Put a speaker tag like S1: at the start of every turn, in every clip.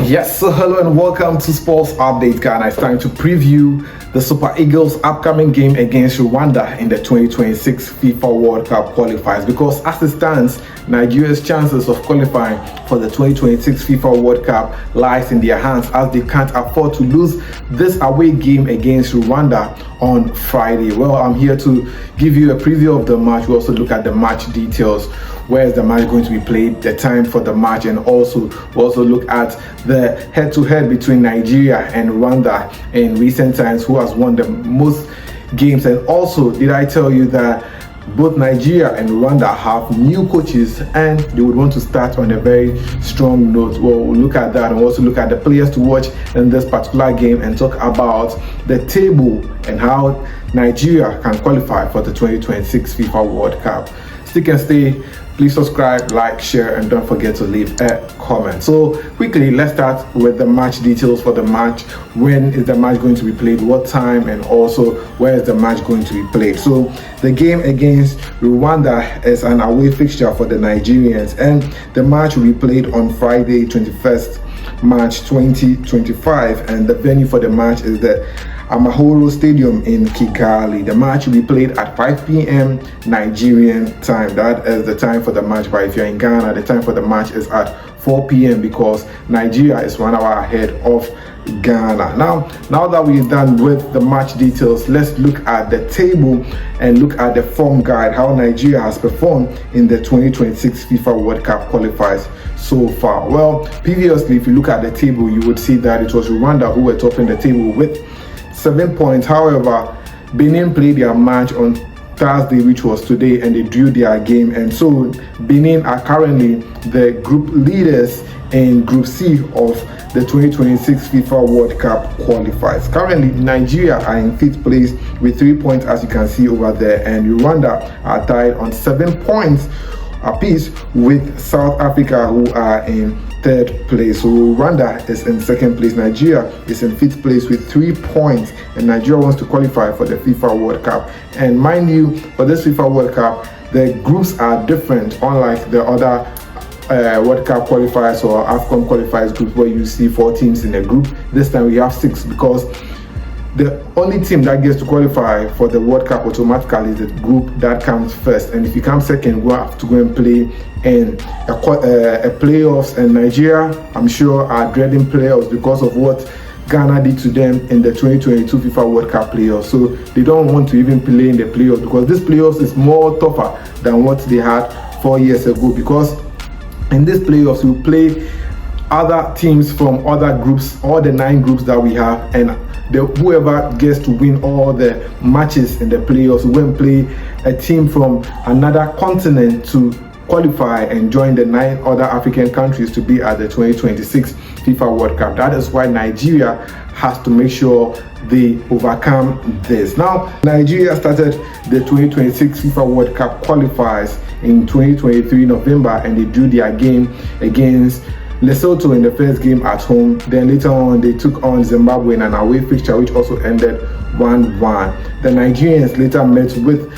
S1: Yes, so hello and welcome to Sports Update Ghana. It's time to preview the Super Eagles' upcoming game against Rwanda in the 2026 FIFA World Cup qualifiers, because as it stands, Nigeria's chances of qualifying for the 2026 FIFA World Cup lies in their hands, as they can't afford to lose this away game against Rwanda on Friday. Well, I'm here to give you a preview of the match. We also look at the match details. Where is the match going to be played, the time for the match, and also we also look at the head-to-head between Nigeria and Rwanda in recent times, who has won the most games. And also, did I tell you that both Nigeria and Rwanda have new coaches and they would want to start on a very strong note? Well, we'll look at that and also look at the players to watch in this particular game and talk about the table and how Nigeria can qualify for the 2026 FIFA World Cup. Stick and stay. Please subscribe, like, share, and don't forget to leave a comment. So quickly, let's start with the match details for the match. When is the match going to be played? What time? And also, where is the match going to be played? So the game against Rwanda is an away fixture for the Nigerians, and the match will be played on Friday, 21st March 2025, and the venue for the match is the Amahoro Stadium in Kigali. The match will be played at 5 p.m. Nigerian time. That is the time for the match, but if you're in Ghana, the time for the match is at 4 p.m. because Nigeria is 1 hour ahead of Ghana. Now that we're done with the match details, let's look at the table and look at the form guide, how Nigeria has performed in the 2026 FIFA World Cup qualifiers so far. Well, previously, if you look at the table, you would see that it was Rwanda who were topping the table with 7 points. However, Benin played their match on Thursday, which was today, and they drew their game, and so Benin are currently the group leaders in Group C of the 2026 FIFA World Cup qualifiers. Currently, Nigeria are in 5th place with 3 points, as you can see over there, and Rwanda are tied on 7 points apiece with South Africa, who are in 3rd place. So Rwanda is in 2nd place. Nigeria is in 5th place with 3 points, and Nigeria wants to qualify for the FIFA World Cup. And mind you, for this FIFA World Cup, the groups are different, unlike the other World Cup qualifiers or AFCON qualifiers groups where you see 4 teams in a group. This time we have 6, because the only team that gets to qualify for the World Cup automatically is the group that comes first, and if you come second, we have to go and play in a playoffs. And Nigeria, I'm sure, are dreading playoffs because of what Ghana did to them in the 2022 FIFA World Cup playoffs. So they don't want to even play in the playoffs, because this playoffs is more tougher than what they had 4 years ago, because in this playoffs we play other teams from other groups, all the 9 groups that we have, and whoever gets to win all the matches in the playoffs will play a team from another continent to qualify and join the 9 other African countries to be at the 2026 FIFA World Cup. That is why Nigeria has to make sure they overcome this. Now, Nigeria started the 2026 FIFA World Cup qualifiers in 2023 November, and they drew their game against Lesotho in the first game at home. Then later on, they took on Zimbabwe in an away fixture, which also ended 1-1. The Nigerians later met with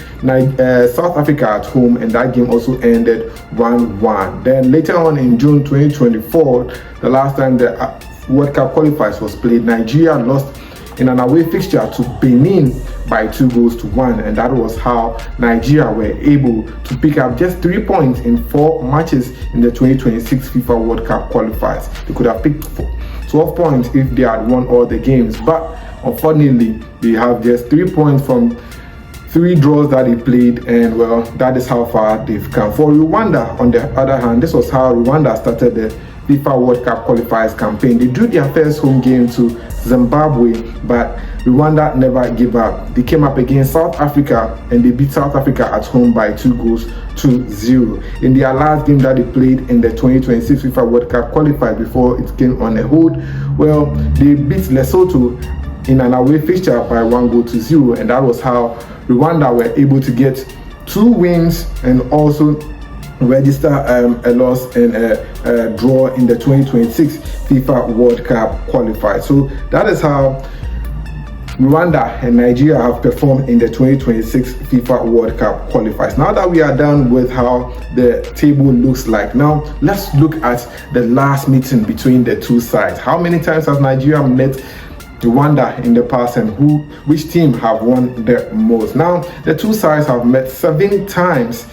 S1: South Africa at home, and that game also ended 1-1. Then later on in June 2024, the last time the World Cup qualifiers was played, Nigeria lost in an away fixture to Benin by 2-1, and that was how Nigeria were able to pick up just 3 points in 4 matches in the 2026 FIFA World Cup qualifiers. They could have picked 12 points if they had won all the games, but unfortunately they have just 3 points from 3 draws that they played, and well, that is how far they've come. For Rwanda, on the other hand, this was how Rwanda started the FIFA World Cup qualifiers campaign. They drew their first home game to Zimbabwe, but Rwanda never gave up. They came up against South Africa, and they beat South Africa at home by 2-0. In their last game that they played in the 2026 FIFA World Cup qualifiers before it came on a hold, well, they beat Lesotho in an away fixture by 1-0, and that was how Rwanda were able to get 2 wins and also register a loss and a draw in the 2026 FIFA World Cup qualifier. So that is how Rwanda and Nigeria have performed in the 2026 FIFA World Cup qualifiers. Now that we are done with how the table looks like, now let's look at the last meeting between the two sides. How many times has Nigeria met Rwanda in the past, and which team have won the most? Now the two sides have met 7 times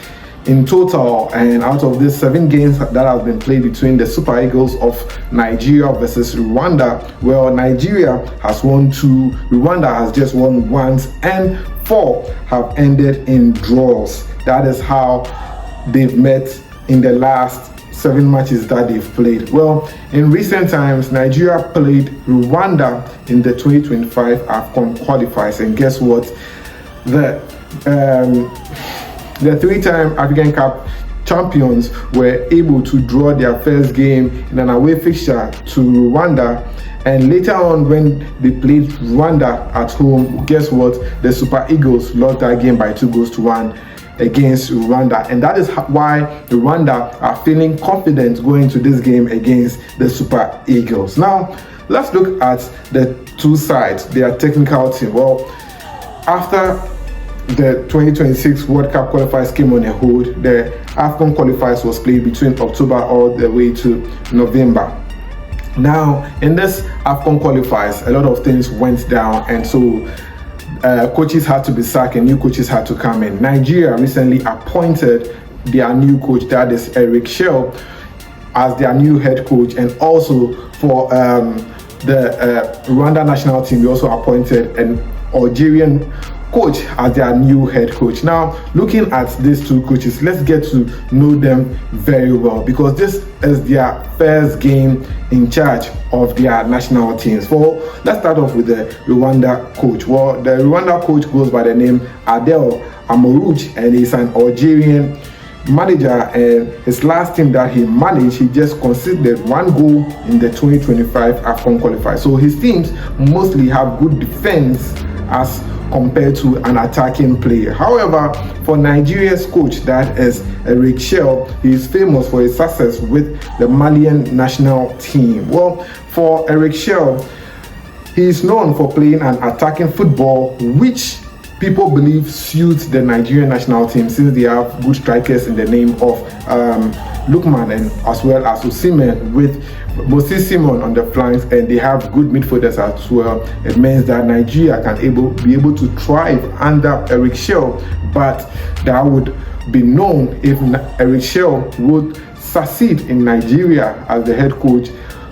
S1: in total, and out of these 7 games that have been played between the Super Eagles of Nigeria versus Rwanda, well, Nigeria has won 2, Rwanda has just won once, and 4 have ended in draws. That is how they've met in the last 7 matches that they've played. Well, in recent times, Nigeria played Rwanda in the 2025 AFCON qualifiers, and guess what? The 3-time African Cup champions were able to draw their first game in an away fixture to Rwanda, and later on when they played Rwanda at home, guess what? The Super Eagles lost that game by 2-1 against Rwanda, and that is why Rwanda are feeling confident going to this game against the Super Eagles. Now, let's look at the two sides, their technical team. Well, after the 2026 World Cup qualifiers came on a hold, the AFCON qualifiers was played between October all the way to November. Now, in this AFCON qualifiers, a lot of things went down, and so coaches had to be sacked and new coaches had to come in. Nigeria recently appointed their new coach, that is Eric Shell, as their new head coach, and also for the Rwanda national team, they also appointed an Algerian coach as their new head coach. Now, looking at these two coaches, let's get to know them very well, because this is their first game in charge of their national teams. Well, let's start off with the Rwanda coach. Well, the Rwanda coach goes by the name Adel Amorouche, and he's an Algerian manager, and his last team that he managed, he just conceded 1 goal in the 2025 AFCON qualifier. So his teams mostly have good defense as compared to an attacking player. However, for Nigeria's coach, that is Eric Shell, he is famous for his success with the Malian national team. Well, for Eric Shell, he is known for playing an attacking football, which people believe suits the Nigerian national team, since they have good strikers in the name of Lookman and as well as Osimhen, with Moses Simon on the flanks, and they have good midfielders as well. It means that Nigeria can be able to thrive under Eric Shell, but that would be known if Eric Shell would succeed in Nigeria as the head coach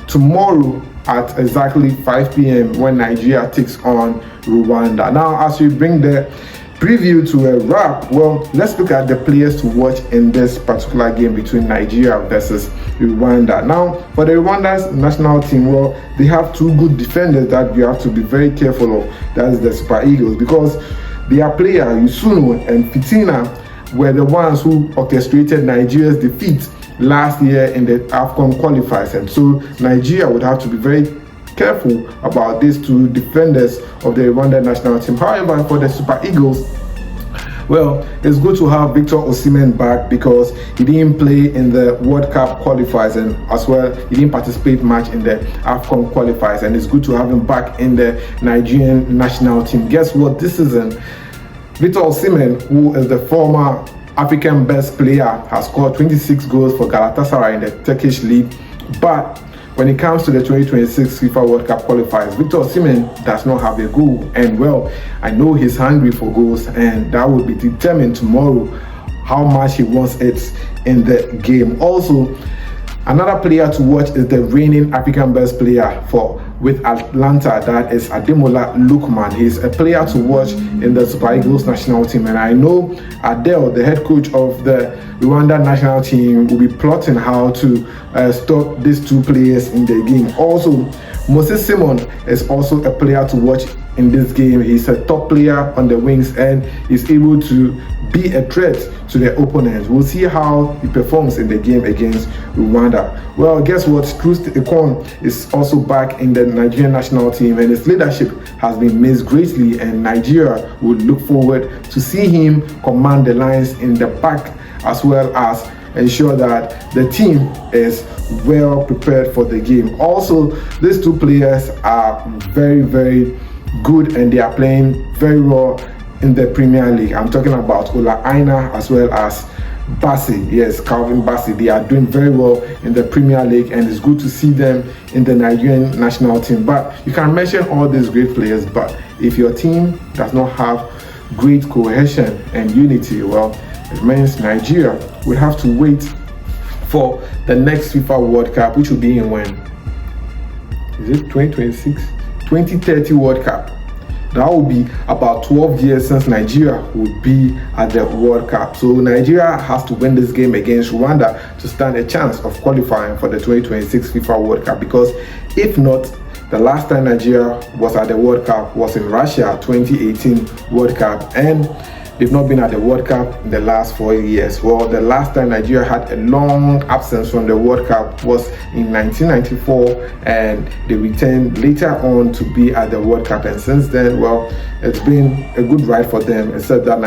S1: tomorrow at exactly 5 p.m. when Nigeria takes on Rwanda. Now, as we bring the preview to a wrap, well, let's look at the players to watch in this particular game between Nigeria versus Rwanda. Now, for the Rwanda's national team, well, they have 2 good defenders that you have to be very careful of. That is the Super Eagles, because their player Yusuno and Fitina were the ones who orchestrated Nigeria's defeat last year in the AFCON qualifiers, and so Nigeria would have to be very careful about these 2 defenders of the Rwanda national team. However, for the Super Eagles, well, it's good to have Victor Osimhen back, because he didn't play in the World Cup qualifiers, and as well he didn't participate much in the AFCON qualifiers, and it's good to have him back in the Nigerian national team. Guess what? This season, Victor Osimhen, who is the former African best player, has scored 26 goals for Galatasaray in the Turkish league, but when it comes to the 2026 FIFA World Cup qualifiers, Victor Osimhen does not have a goal. And well, I know he's hungry for goals, and that will be determined tomorrow how much he wants it in the game. Also, another player to watch is the reigning African best player with Atlanta, that is Ademola Lookman. He's a player to watch in the Super Eagles national team, and I know Adel, the head coach of the Rwanda national team, will be plotting how to stop these 2 players in the game. Also, Moses Simon is also a player to watch in this game. He's a top player on the wings, and is able to be a threat to the opponents. We'll see how he performs in the game against Rwanda. Well, guess what? Cruz Ekon is also back in the Nigerian national team, and his leadership has been missed greatly, and Nigeria would look forward to see him command the lines in the back, as well as ensure that the team is well prepared for the game. Also, these 2 players are very, very good and they are playing very well in the Premier League. I'm talking about Ola Aina as well as Bassey. Yes, Calvin Bassey. They are doing very well in the Premier League, and it's good to see them in the Nigerian national team. But you can mention all these great players, but if your team does not have great cohesion and unity, well, it means Nigeria will have to wait for the next FIFA World Cup, which will be in when? Is it 2026? 2030 World Cup. That will be about 12 years since Nigeria will be at the World Cup. So Nigeria has to win this game against Rwanda to stand a chance of qualifying for the 2026 FIFA World Cup, because if not, the last time Nigeria was at the World Cup was in Russia 2018 World Cup, and they've not been at the World Cup in the last 4 years. Well, the last time Nigeria had a long absence from the World Cup was in 1994, and they returned later on to be at the World Cup. And since then, well, it's been a good ride for them, except that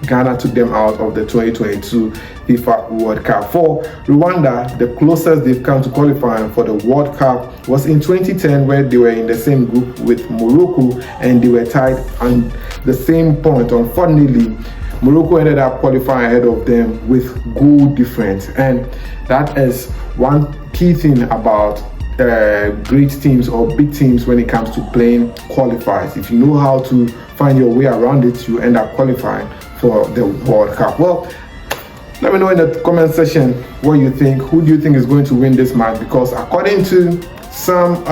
S1: Ghana took them out of the 2022 FIFA World Cup. For Rwanda, the closest they've come to qualifying for the World Cup was in 2010, where they were in the same group with Morocco and they were tied on the same point. Unfortunately, Morocco ended up qualifying ahead of them with goal difference, and that is one key thing about great teams or big teams when it comes to playing qualifiers. If you know how to find your way around it, you end up qualifying for the World Cup. Well, let me know in the comment section what you think. Who do you think is going to win this match? Because according to some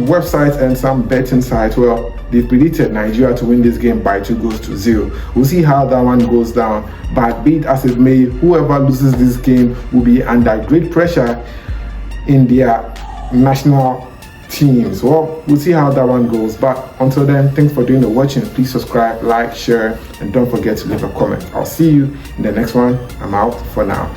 S1: websites and some betting sites, well, they predicted Nigeria to win this game by 2-0. We'll see how that one goes down. But be it as it may, whoever loses this game will be under great pressure in their national teams. Well, we'll see how that one goes. But until then, thanks for doing the watching. Please subscribe, like, share, and don't forget to leave a comment. I'll see you in the next one. I'm out for now.